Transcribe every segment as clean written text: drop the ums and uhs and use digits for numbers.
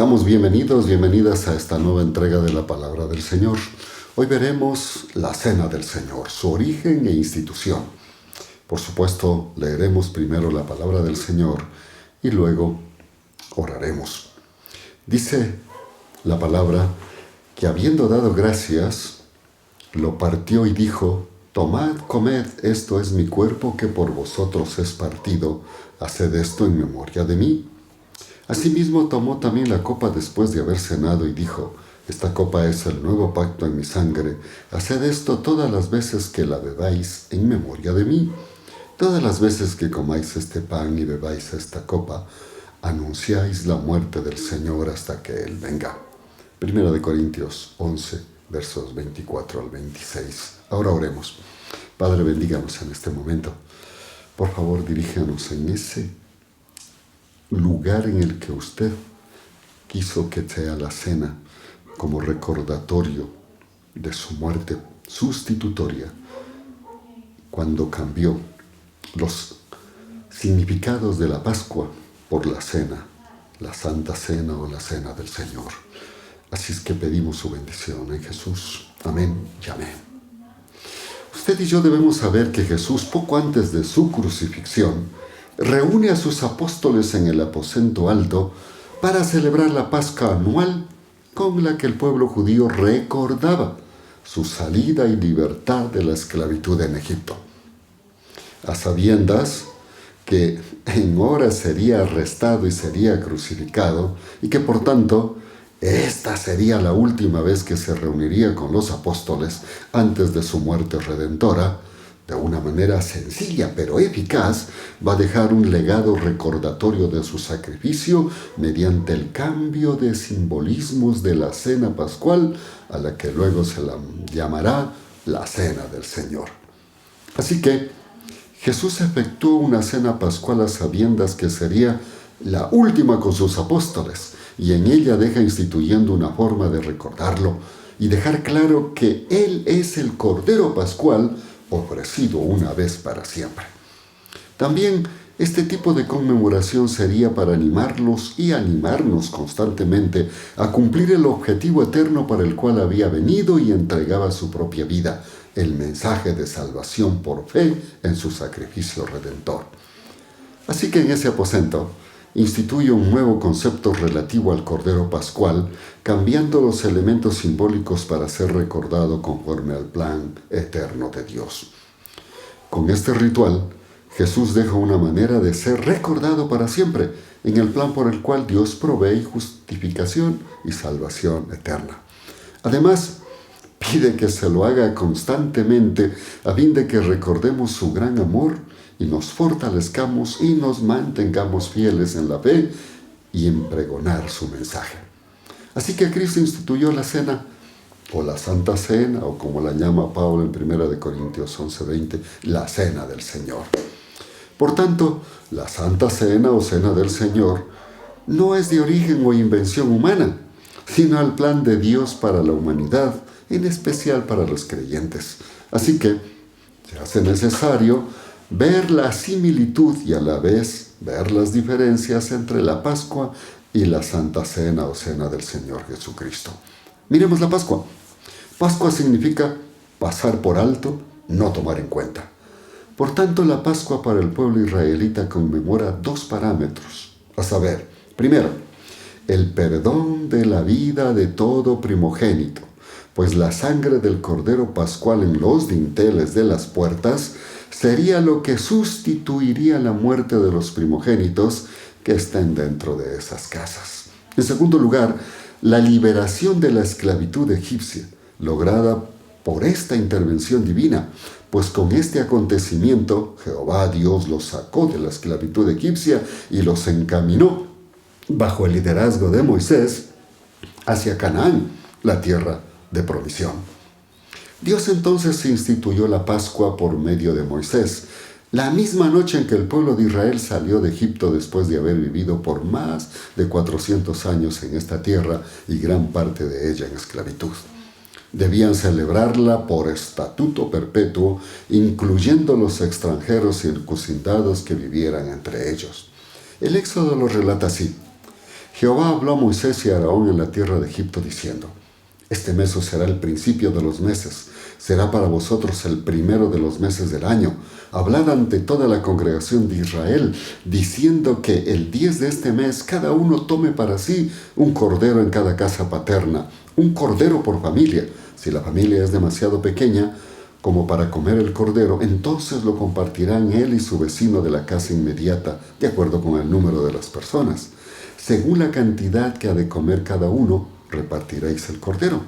Seamos bienvenidos, bienvenidas a esta nueva entrega de la Palabra del Señor. Hoy veremos la Cena del Señor, su origen e institución. Por supuesto, leeremos primero la Palabra del Señor y luego oraremos. Dice la Palabra que habiendo dado gracias, lo partió y dijo: Tomad, comed, esto es mi cuerpo que por vosotros es partido, haced esto en memoria de mí. Asimismo tomó también la copa después de haber cenado y dijo: Esta copa es el nuevo pacto en mi sangre, haced esto todas las veces que la bebáis en memoria de mí. Todas las veces que comáis este pan y bebáis esta copa, anunciáis la muerte del Señor hasta que Él venga. Primera de Corintios 11, versos 24 al 26. Ahora oremos. Padre, bendíganos en este momento. Por favor, diríjanos en ese lugar en el que usted quiso que sea la cena como recordatorio de su muerte sustitutoria, cuando cambió los significados de la Pascua por la cena, la Santa Cena o la Cena del Señor. Así es que pedimos su bendición en Jesús. Amén y amén. Usted y yo debemos saber que Jesús, poco antes de su crucifixión, reúne a sus apóstoles en el aposento alto para celebrar la Pascua anual con la que el pueblo judío recordaba su salida y libertad de la esclavitud en Egipto. A sabiendas que en horas sería arrestado y sería crucificado, y que por tanto esta sería la última vez que se reuniría con los apóstoles antes de su muerte redentora, de una manera sencilla pero eficaz, va a dejar un legado recordatorio de su sacrificio mediante el cambio de simbolismos de la cena pascual, a la que luego se la llamará la Cena del Señor. Así que Jesús efectuó una cena pascual a sabiendas que sería la última con sus apóstoles, y en ella deja instituyendo una forma de recordarlo y dejar claro que Él es el Cordero Pascual ofrecido una vez para siempre. También este tipo de conmemoración sería para animarlos y animarnos constantemente a cumplir el objetivo eterno para el cual había venido y entregaba su propia vida, el mensaje de salvación por fe en su sacrificio redentor. Así que en ese aposento instituye un nuevo concepto relativo al Cordero Pascual, cambiando los elementos simbólicos para ser recordado conforme al plan eterno de Dios. Con este ritual, Jesús deja una manera de ser recordado para siempre en el plan por el cual Dios provee justificación y salvación eterna. Además, pide que se lo haga constantemente a fin de que recordemos su gran amor y nos fortalezcamos y nos mantengamos fieles en la fe y en pregonar su mensaje. Así que Cristo instituyó la cena, o la Santa Cena, o como la llama Pablo en 1 Corintios 11:20, la Cena del Señor. Por tanto, la Santa Cena o Cena del Señor no es de origen o invención humana, sino el plan de Dios para la humanidad, en especial para los creyentes. Así que se hace necesario ver la similitud y a la vez ver las diferencias entre la Pascua y la Santa Cena o Cena del Señor Jesucristo. Miremos la Pascua. Pascua significa pasar por alto, no tomar en cuenta. Por tanto, la Pascua para el pueblo israelita conmemora dos parámetros, a saber, primero, el perdón de la vida de todo primogénito, pues la sangre del Cordero Pascual en los dinteles de las puertas sería lo que sustituiría la muerte de los primogénitos que estén dentro de esas casas. En segundo lugar, la liberación de la esclavitud egipcia, lograda por esta intervención divina, pues con este acontecimiento Jehová Dios los sacó de la esclavitud egipcia y los encaminó, bajo el liderazgo de Moisés, hacia Canaán, la tierra de provisión. Dios entonces instituyó la Pascua por medio de Moisés, la misma noche en que el pueblo de Israel salió de Egipto después de haber vivido por más de 400 años en esta tierra y gran parte de ella en esclavitud. Debían celebrarla por estatuto perpetuo, incluyendo los extranjeros circuncidados que vivieran entre ellos. El Éxodo lo relata así: Jehová habló a Moisés y a Aarón en la tierra de Egipto diciendo: este mes os será el principio de los meses, será para vosotros el primero de los meses del año. Hablad ante toda la congregación de Israel, diciendo que el 10 de este mes cada uno tome para sí un cordero en cada casa paterna, un cordero por familia. Si la familia es demasiado pequeña como para comer el cordero, entonces lo compartirán él y su vecino de la casa inmediata, de acuerdo con el número de las personas. Según la cantidad que ha de comer cada uno, repartiréis el cordero.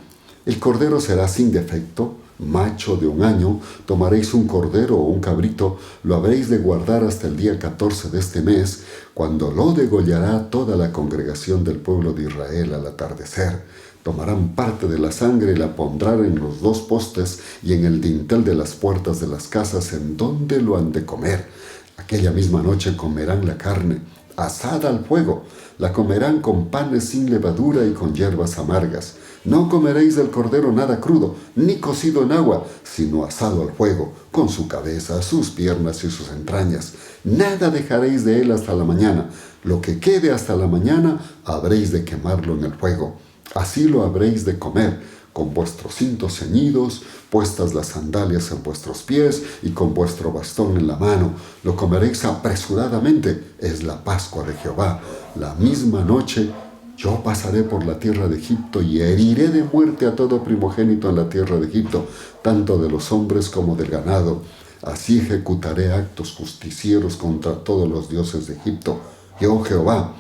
El cordero será sin defecto, macho de 1 año. Tomaréis un cordero o un cabrito, lo habréis de guardar hasta el día 14 de este mes, cuando lo degollará toda la congregación del pueblo de Israel al atardecer. Tomarán parte de la sangre y la pondrán en los 2 postes y en el dintel de las puertas de las casas en donde lo han de comer. Aquella misma noche comerán la carne, asada al fuego. La comerán con panes sin levadura y con hierbas amargas. No comeréis del cordero nada crudo, ni cocido en agua, sino asado al fuego, con su cabeza, sus piernas y sus entrañas. Nada dejaréis de él hasta la mañana. Lo que quede hasta la mañana, habréis de quemarlo en el fuego. Así lo habréis de comer, con vuestros cintos ceñidos, puestas las sandalias en vuestros pies y con vuestro bastón en la mano. Lo comeréis apresuradamente, es la Pascua de Jehová. La misma noche yo pasaré por la tierra de Egipto y heriré de muerte a todo primogénito en la tierra de Egipto, tanto de los hombres como del ganado. Así ejecutaré actos justicieros contra todos los dioses de Egipto. Yo, Jehová.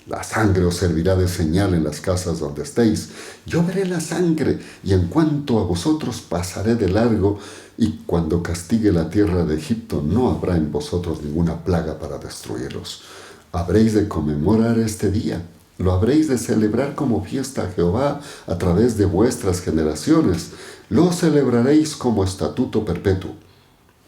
La sangre os servirá de señal en las casas donde estéis. Yo veré la sangre, y en cuanto a vosotros pasaré de largo, y cuando castigue la tierra de Egipto no habrá en vosotros ninguna plaga para destruirlos. Habréis de conmemorar este día. Lo habréis de celebrar como fiesta a Jehová a través de vuestras generaciones. Lo celebraréis como estatuto perpetuo.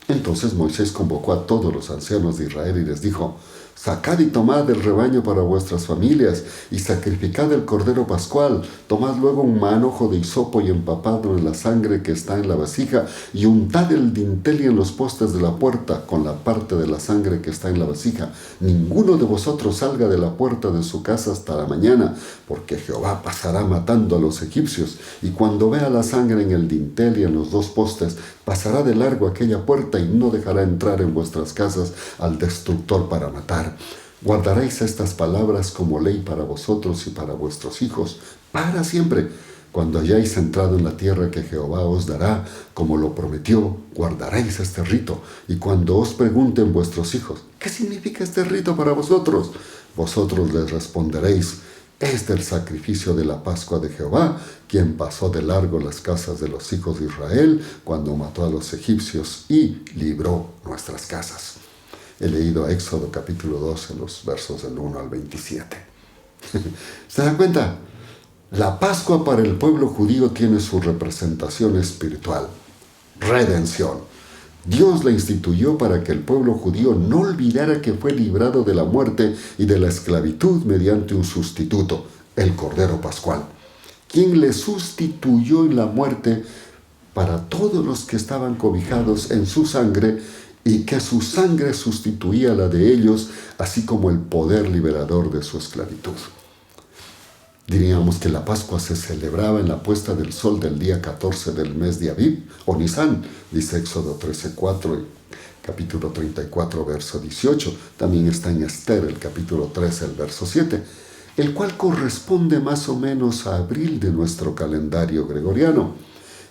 Entonces Moisés convocó a todos los ancianos de Israel y les dijo: sacad y tomad el rebaño para vuestras familias, y sacrificad el cordero pascual. Tomad luego un manojo de hisopo y empapadlo en la sangre que está en la vasija, y untad el dintel y en los postes de la puerta con la parte de la sangre que está en la vasija. Ninguno de vosotros salga de la puerta de su casa hasta la mañana, porque Jehová pasará matando a los egipcios, y cuando vea la sangre en el dintel y en los 2 postes, pasará de largo aquella puerta y no dejará entrar en vuestras casas al destructor para matar. Guardaréis estas palabras como ley para vosotros y para vuestros hijos, para siempre. Cuando hayáis entrado en la tierra que Jehová os dará, como lo prometió, guardaréis este rito. Y cuando os pregunten vuestros hijos: ¿qué significa este rito para vosotros?, vosotros les responderéis: es del sacrificio de la Pascua de Jehová, quien pasó de largo las casas de los hijos de Israel cuando mató a los egipcios y libró nuestras casas. He leído Éxodo capítulo 12, los versos del 1 al 27. ¿Se dan cuenta? La Pascua para el pueblo judío tiene su representación espiritual: redención. Dios la instituyó para que el pueblo judío no olvidara que fue librado de la muerte y de la esclavitud mediante un sustituto, el Cordero Pascual, quien le sustituyó en la muerte para todos los que estaban cobijados en su sangre, y que su sangre sustituía la de ellos, así como el poder liberador de su esclavitud. Diríamos que la Pascua se celebraba en la puesta del sol del día 14 del mes de Abib, o Nisan, dice Éxodo 13:4 y capítulo 34, verso 18. También está en Esther, el capítulo 13, el verso 7, el cual corresponde más o menos a abril de nuestro calendario gregoriano.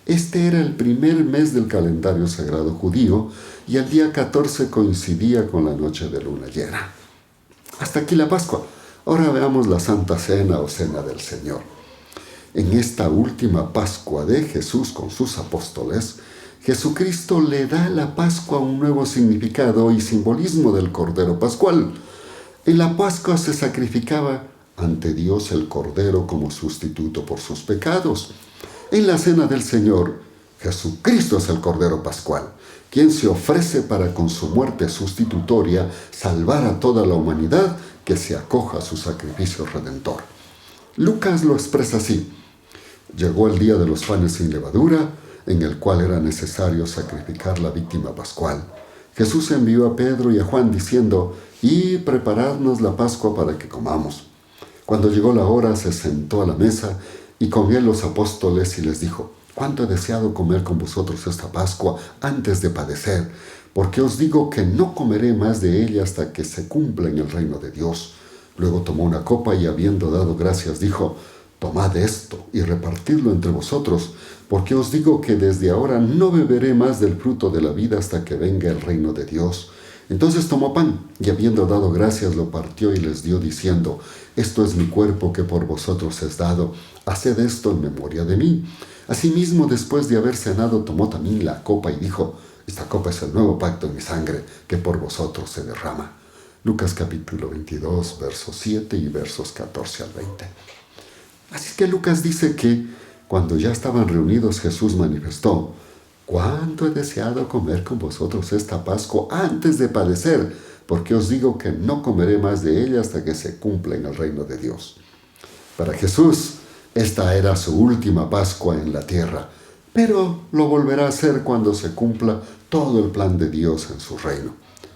Este era el primer mes del calendario sagrado judío, y el día 14 coincidía con la noche de luna llena. Hasta aquí la Pascua. Ahora veamos la Santa Cena o Cena del Señor. En esta última Pascua de Jesús con sus apóstoles, Jesucristo le da a la Pascua un nuevo significado y simbolismo del Cordero Pascual. En la Pascua se sacrificaba ante Dios el Cordero como sustituto por sus pecados. En la Cena del Señor, Jesucristo es el Cordero Pascual, quien se ofrece para con su muerte sustitutoria salvar a toda la humanidad que se acoja a su sacrificio redentor. Lucas lo expresa así: llegó el día de los panes sin levadura, en el cual era necesario sacrificar la víctima pascual. Jesús envió a Pedro y a Juan diciendo: y preparadnos la Pascua para que comamos. Cuando llegó la hora, se sentó a la mesa y con él los apóstoles y les dijo: «¿Cuánto he deseado comer con vosotros esta Pascua antes de padecer? Porque os digo que no comeré más de ella hasta que se cumpla en el reino de Dios». Luego tomó una copa y, habiendo dado gracias, dijo: «Tomad esto y repartidlo entre vosotros, porque os digo que desde ahora no beberé más del fruto de la vida hasta que venga el reino de Dios». Entonces tomó pan y, habiendo dado gracias, lo partió y les dio, diciendo: «Esto es mi cuerpo que por vosotros es dado. Haced esto en memoria de mí». Asimismo, después de haber cenado, tomó también la copa y dijo: «Esta copa es el nuevo pacto en mi sangre, que por vosotros se derrama». Lucas capítulo 22, versos 7 y versos 14 al 20. Así que Lucas dice que cuando ya estaban reunidos, Jesús manifestó: «¿Cuánto he deseado comer con vosotros esta Pascua antes de padecer? Porque os digo que no comeré más de ella hasta que se cumpla en el reino de Dios». Para Jesús, esta era su última Pascua en la tierra, pero lo volverá a hacer cuando se cumpla todo el plan de Dios en su reino.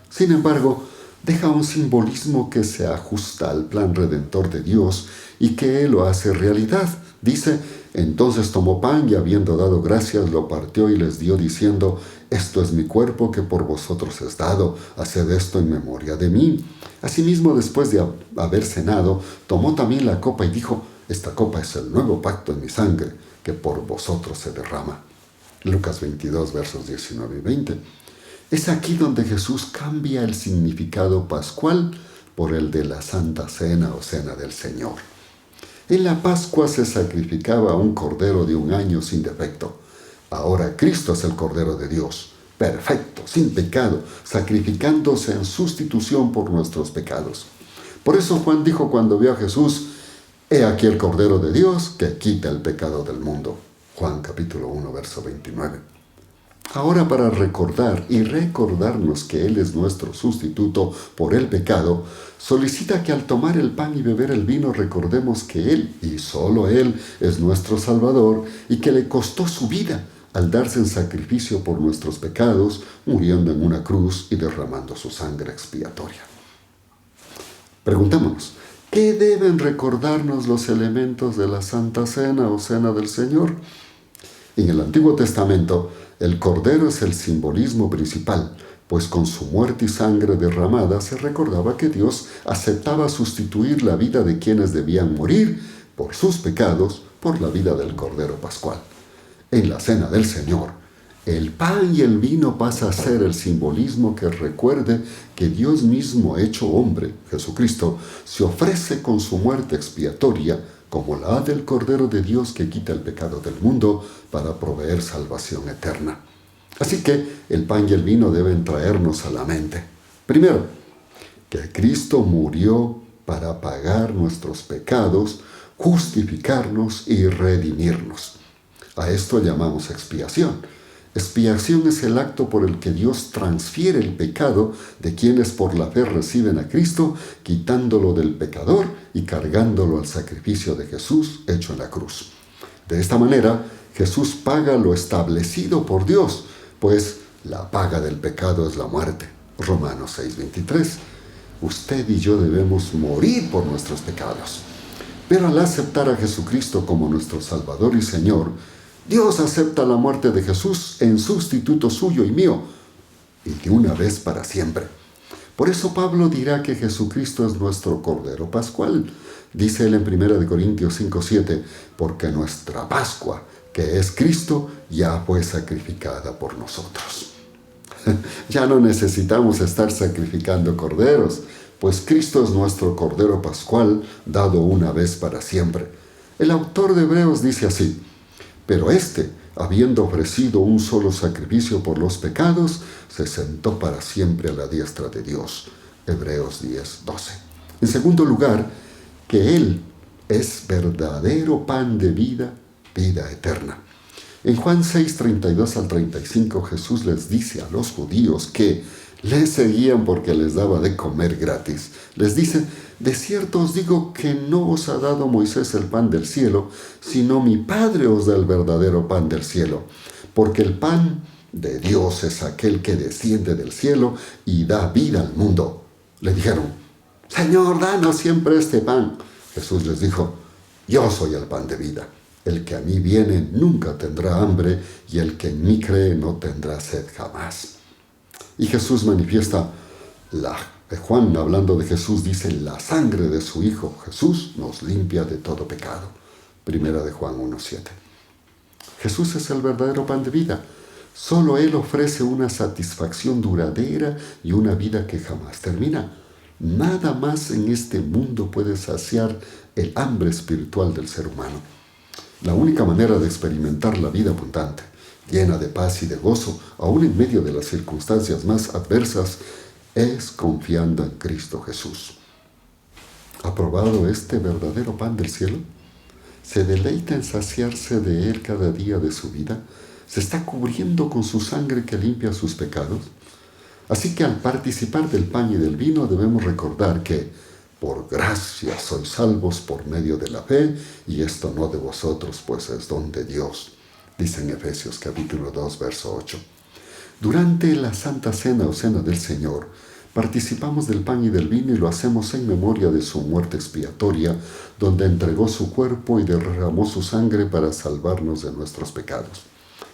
Sin embargo, deja un simbolismo que se ajusta al plan redentor de Dios y que Él lo hace realidad. Dice: «Entonces tomó pan y, habiendo dado gracias, lo partió y les dio, diciendo: Esto es mi cuerpo que por vosotros es dado. Haced esto en memoria de mí». Asimismo, después de haber cenado, tomó también la copa y dijo: «Esta copa es el nuevo pacto en mi sangre, que por vosotros se derrama». Lucas 22, versos 19 y 20. Es aquí donde Jesús cambia el significado pascual por el de la Santa Cena o Cena del Señor. En la Pascua se sacrificaba un cordero de un año sin defecto. Ahora Cristo es el Cordero de Dios, perfecto, sin pecado, sacrificándose en sustitución por nuestros pecados. Por eso Juan dijo cuando vio a Jesús: «He aquí el Cordero de Dios que quita el pecado del mundo». Juan capítulo 1, verso 29. Ahora, para recordar y recordarnos que Él es nuestro sustituto por el pecado, solicita que al tomar el pan y beber el vino recordemos que Él, y solo Él, es nuestro Salvador y que le costó su vida al darse en sacrificio por nuestros pecados, muriendo en una cruz y derramando su sangre expiatoria. Preguntémonos: ¿qué deben recordarnos los elementos de la Santa Cena o Cena del Señor? En el Antiguo Testamento, el Cordero es el simbolismo principal, pues con su muerte y sangre derramada se recordaba que Dios aceptaba sustituir la vida de quienes debían morir por sus pecados por la vida del Cordero Pascual. En la Cena del Señor, el pan y el vino pasa a ser el simbolismo que recuerde que Dios mismo, hecho hombre, Jesucristo, se ofrece con su muerte expiatoria como la del Cordero de Dios que quita el pecado del mundo para proveer salvación eterna. Así que el pan y el vino deben traernos a la mente, primero, que Cristo murió para pagar nuestros pecados, justificarnos y redimirnos. A esto llamamos expiación. Expiación es el acto por el que Dios transfiere el pecado de quienes por la fe reciben a Cristo, quitándolo del pecador y cargándolo al sacrificio de Jesús hecho en la cruz. De esta manera, Jesús paga lo establecido por Dios, pues la paga del pecado es la muerte. Romanos 6:23. Usted y yo debemos morir por nuestros pecados. Pero al aceptar a Jesucristo como nuestro Salvador y Señor, Dios acepta la muerte de Jesús en sustituto suyo y mío, y de una vez para siempre. Por eso Pablo dirá que Jesucristo es nuestro Cordero Pascual. Dice él en 1 Corintios 5:7, porque nuestra Pascua, que es Cristo, ya fue sacrificada por nosotros. Ya no necesitamos estar sacrificando corderos, pues Cristo es nuestro Cordero Pascual, dado una vez para siempre. El autor de Hebreos dice así: pero habiendo ofrecido un solo sacrificio por los pecados, se sentó para siempre a la diestra de Dios. Hebreos 10:12. En segundo lugar, que Él es verdadero pan de vida, vida eterna. En Juan 6:32 al 35, Jesús les dice a los judíos que le seguían porque les daba de comer gratis. Les dice: de cierto os digo que no os ha dado Moisés el pan del cielo, sino mi Padre os da el verdadero pan del cielo. Porque el pan de Dios es aquel que desciende del cielo y da vida al mundo. Le dijeron: Señor, danos siempre este pan. Jesús les dijo: yo soy el pan de vida. El que a mí viene nunca tendrá hambre, y el que en mí cree no tendrá sed jamás. Y Jesús manifiesta, Juan, hablando de Jesús, dice: la sangre de su Hijo Jesús nos limpia de todo pecado. Primera de Juan 1:7. Jesús es el verdadero pan de vida. Solo Él ofrece una satisfacción duradera y una vida que jamás termina. Nada más en este mundo puede saciar el hambre espiritual del ser humano. La única manera de experimentar la vida abundante, llena de paz y de gozo, aun en medio de las circunstancias más adversas, es confiando en Cristo Jesús. ¿Ha probado este verdadero pan del cielo? ¿Se deleita en saciarse de Él cada día de su vida? ¿Se está cubriendo con su sangre que limpia sus pecados? Así que al participar del pan y del vino debemos recordar que por gracia sois salvos por medio de la fe, y esto no de vosotros, pues es don de Dios, dice en Efesios capítulo 2, verso 8. Durante la Santa Cena o Cena del Señor, participamos del pan y del vino y lo hacemos en memoria de su muerte expiatoria, donde entregó su cuerpo y derramó su sangre para salvarnos de nuestros pecados.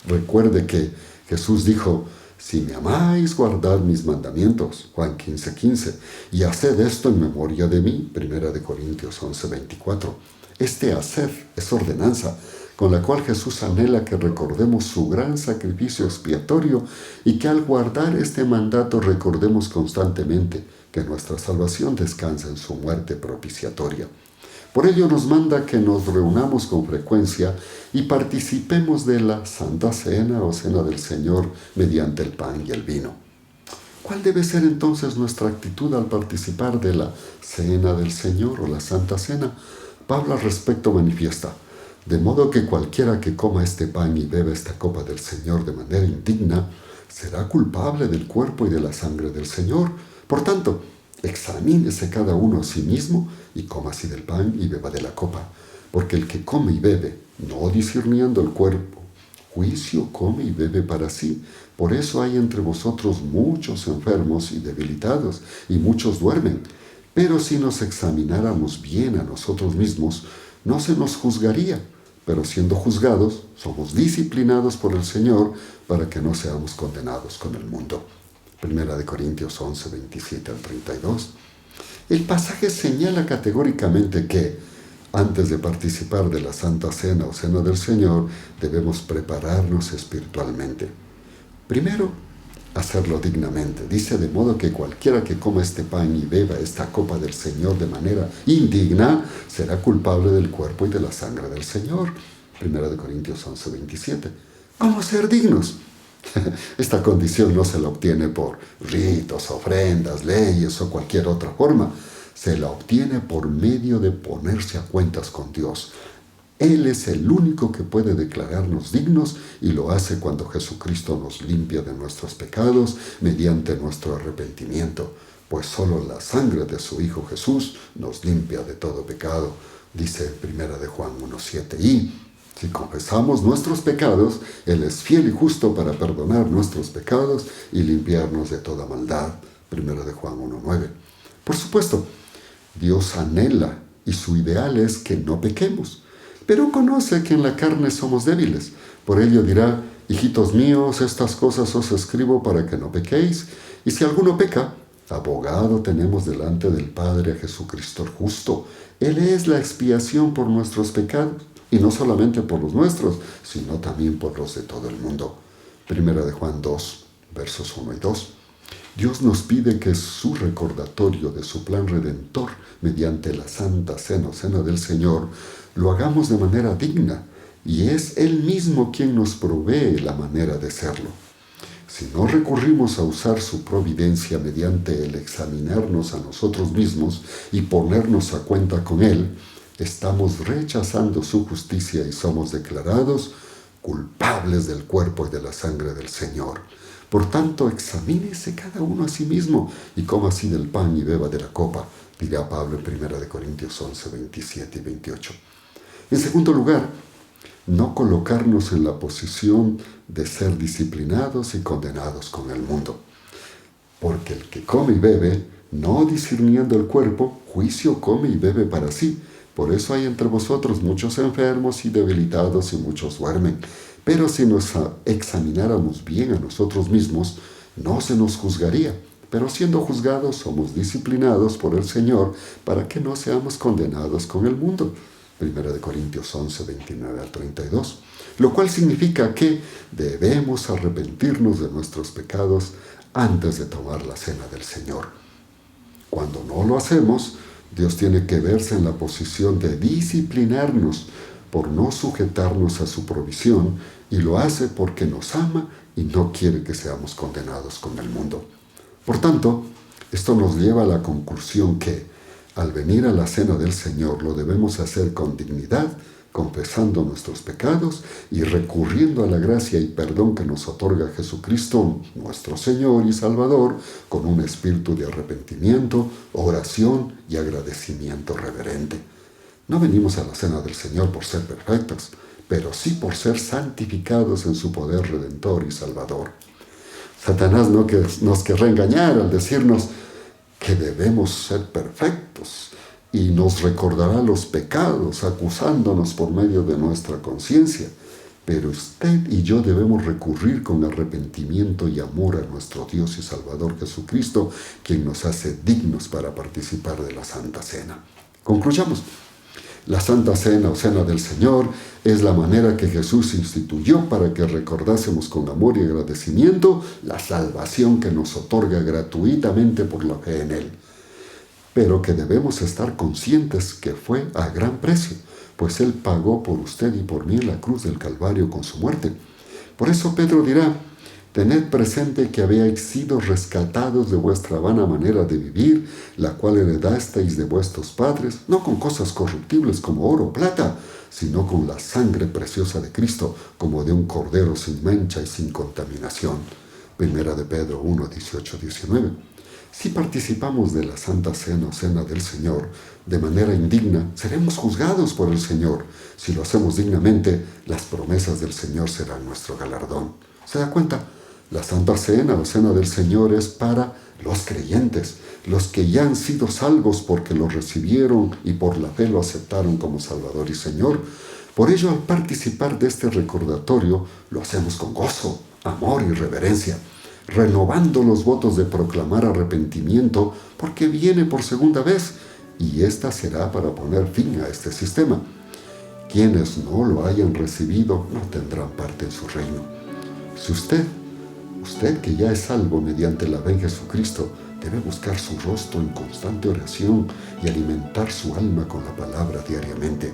Recuerde que Jesús dijo: si me amáis, guardad mis mandamientos, Juan 15:15, y haced esto en memoria de mí, Primera de Corintios 11:24. Este hacer es ordenanza, con la cual Jesús anhela que recordemos su gran sacrificio expiatorio y que al guardar este mandato recordemos constantemente que nuestra salvación descansa en su muerte propiciatoria. Por ello nos manda que nos reunamos con frecuencia y participemos de la Santa Cena o Cena del Señor mediante el pan y el vino. ¿Cuál debe ser entonces nuestra actitud al participar de la Cena del Señor o la Santa Cena? Pablo al respecto manifiesta: de modo que cualquiera que coma este pan y beba esta copa del Señor de manera indigna, será culpable del cuerpo y de la sangre del Señor. Por tanto, examínese cada uno a sí mismo y coma así del pan y beba de la copa. Porque el que come y bebe, no discerniendo el cuerpo, juicio come y bebe para sí. Por eso hay entre vosotros muchos enfermos y debilitados, y muchos duermen. Pero si nos examináramos bien a nosotros mismos, no se nos juzgaría. Pero siendo juzgados, somos disciplinados por el Señor para que no seamos condenados con el mundo. Primera de Corintios 11, 27 al 32. El pasaje señala categóricamente que, antes de participar de la Santa Cena o Cena del Señor, debemos prepararnos espiritualmente. Primero, hacerlo dignamente. Dice: de modo que cualquiera que coma este pan y beba esta copa del Señor de manera indigna, será culpable del cuerpo y de la sangre del Señor. Primera de Corintios 11, 27. ¿Cómo ser dignos? Esta condición no se la obtiene por ritos, ofrendas, leyes o cualquier otra forma. Se la obtiene por medio de ponerse a cuentas con Dios. Él es el único que puede declararnos dignos, y lo hace cuando Jesucristo nos limpia de nuestros pecados mediante nuestro arrepentimiento, pues solo la sangre de su Hijo Jesús nos limpia de todo pecado, dice Primera de Juan 1:7. Y si confesamos nuestros pecados, Él es fiel y justo para perdonar nuestros pecados y limpiarnos de toda maldad. Primera de Juan 1:9. Por supuesto, Dios anhela y su ideal es que no pequemos, pero conoce que en la carne somos débiles. Por ello dirá: hijitos míos, estas cosas os escribo para que no pequéis. Y si alguno peca, abogado tenemos delante del Padre a Jesucristo el justo. Él es la expiación por nuestros pecados, y no solamente por los nuestros, sino también por los de todo el mundo. Primera de Juan 2, versos 1 y 2. Dios nos pide que su recordatorio de su plan redentor mediante la Santa Cena o Cena del Señor lo hagamos de manera digna, y es Él mismo quien nos provee la manera de serlo. Si no recurrimos a usar su providencia mediante el examinarnos a nosotros mismos y ponernos a cuenta con Él, estamos rechazando su justicia y somos declarados culpables del cuerpo y de la sangre del Señor. Por tanto, examínese cada uno a sí mismo y coma así del pan y beba de la copa, dirá Pablo en 1 Corintios 11, 27 y 28. En segundo lugar, no colocarnos en la posición de ser disciplinados y condenados con el mundo. Porque el que come y bebe, no discerniendo el cuerpo, juicio come y bebe para sí. Por eso hay entre vosotros muchos enfermos y debilitados y muchos duermen. Pero si nos examináramos bien a nosotros mismos, no se nos juzgaría. Pero siendo juzgados, somos disciplinados por el Señor para que no seamos condenados con el mundo. 1 Corintios 11, 29 al 32. Lo cual significa que debemos arrepentirnos de nuestros pecados antes de tomar la cena del Señor. Cuando no lo hacemos, Dios tiene que verse en la posición de disciplinarnos por no sujetarnos a su provisión, y lo hace porque nos ama y no quiere que seamos condenados con el mundo. Por tanto, esto nos lleva a la conclusión que, al venir a la cena del Señor, lo debemos hacer con dignidad, confesando nuestros pecados y recurriendo a la gracia y perdón que nos otorga Jesucristo, nuestro Señor y Salvador, con un espíritu de arrepentimiento, oración y agradecimiento reverente. No venimos a la cena del Señor por ser perfectos, pero sí por ser santificados en su poder redentor y salvador. Satanás nos querrá engañar al decirnos que debemos ser perfectos y nos recordará los pecados acusándonos por medio de nuestra conciencia. Pero usted y yo debemos recurrir con arrepentimiento y amor a nuestro Dios y Salvador Jesucristo, quien nos hace dignos para participar de la Santa Cena. Concluyamos. La Santa Cena o Cena del Señor es la manera que Jesús instituyó para que recordásemos con amor y agradecimiento la salvación que nos otorga gratuitamente por la fe en Él. Pero que debemos estar conscientes que fue a gran precio, pues Él pagó por usted y por mí en la cruz del Calvario con su muerte. Por eso Pedro dirá: tened presente que habéis sido rescatados de vuestra vana manera de vivir, la cual heredasteis de vuestros padres, no con cosas corruptibles como oro o plata, sino con la sangre preciosa de Cristo, como de un cordero sin mancha y sin contaminación. 1 de Pedro 1, 18, 19. Si participamos de la Santa Cena o Cena del Señor de manera indigna, seremos juzgados por el Señor. Si lo hacemos dignamente, las promesas del Señor serán nuestro galardón. ¿Se da cuenta? La Santa Cena o Cena del Señor es para los creyentes, los que ya han sido salvos porque lo recibieron y por la fe lo aceptaron como Salvador y Señor. Por ello, al participar de este recordatorio, lo hacemos con gozo, amor y reverencia, renovando los votos de proclamar arrepentimiento, porque viene por segunda vez, y esta será para poner fin a este sistema. Quienes no lo hayan recibido no tendrán parte en su reino. Si usted que ya es salvo mediante la fe en Jesucristo, debe buscar su rostro en constante oración y alimentar su alma con la palabra diariamente.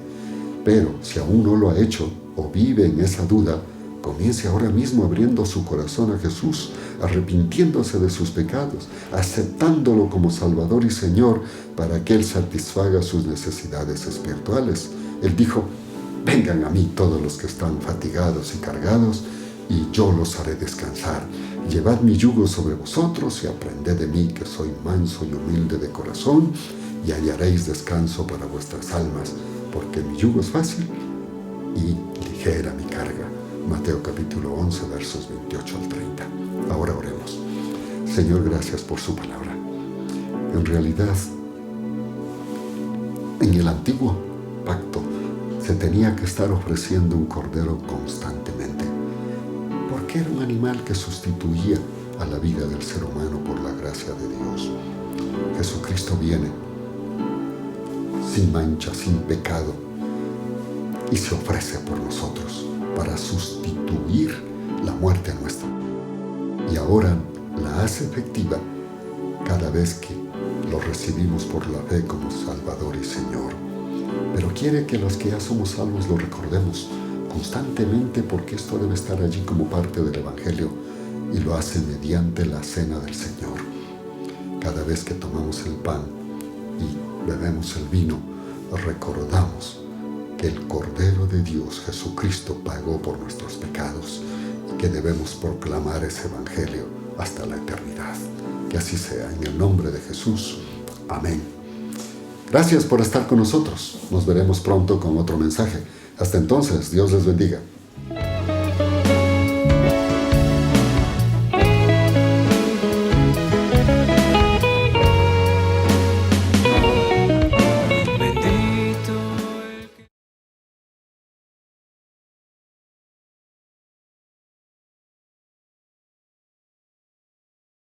Pero si aún no lo ha hecho o vive en esa duda, comience ahora mismo abriendo su corazón a Jesús, arrepintiéndose de sus pecados, aceptándolo como Salvador y Señor para que Él satisfaga sus necesidades espirituales. Él dijo: vengan a mí todos los que están fatigados y cargados, y yo los haré descansar. Llevad mi yugo sobre vosotros y aprended de mí, que soy manso y humilde de corazón, y hallaréis descanso para vuestras almas, porque mi yugo es fácil y ligera mi carga. Mateo capítulo 11, versos 28 al 30. Ahora oremos. Señor, gracias por su palabra. En realidad, en el antiguo pacto se tenía que estar ofreciendo un cordero constantemente, porque era un animal que sustituía a la vida del ser humano por la gracia de Dios. Jesucristo viene sin mancha, sin pecado, y se ofrece por nosotros para sustituir la muerte nuestra. Y ahora la hace efectiva cada vez que lo recibimos por la fe como Salvador y Señor. Pero quiere que los que ya somos salvos lo recordemos constantemente, porque esto debe estar allí como parte del Evangelio, y lo hace mediante la cena del Señor. Cada vez que tomamos el pan y bebemos el vino, recordamos que el Cordero de Dios, Jesucristo, pagó por nuestros pecados y que debemos proclamar ese Evangelio hasta la eternidad. Que así sea, en el nombre de Jesús. Amén. Gracias por estar con nosotros. Nos veremos pronto con otro mensaje. Hasta entonces, Dios les bendiga.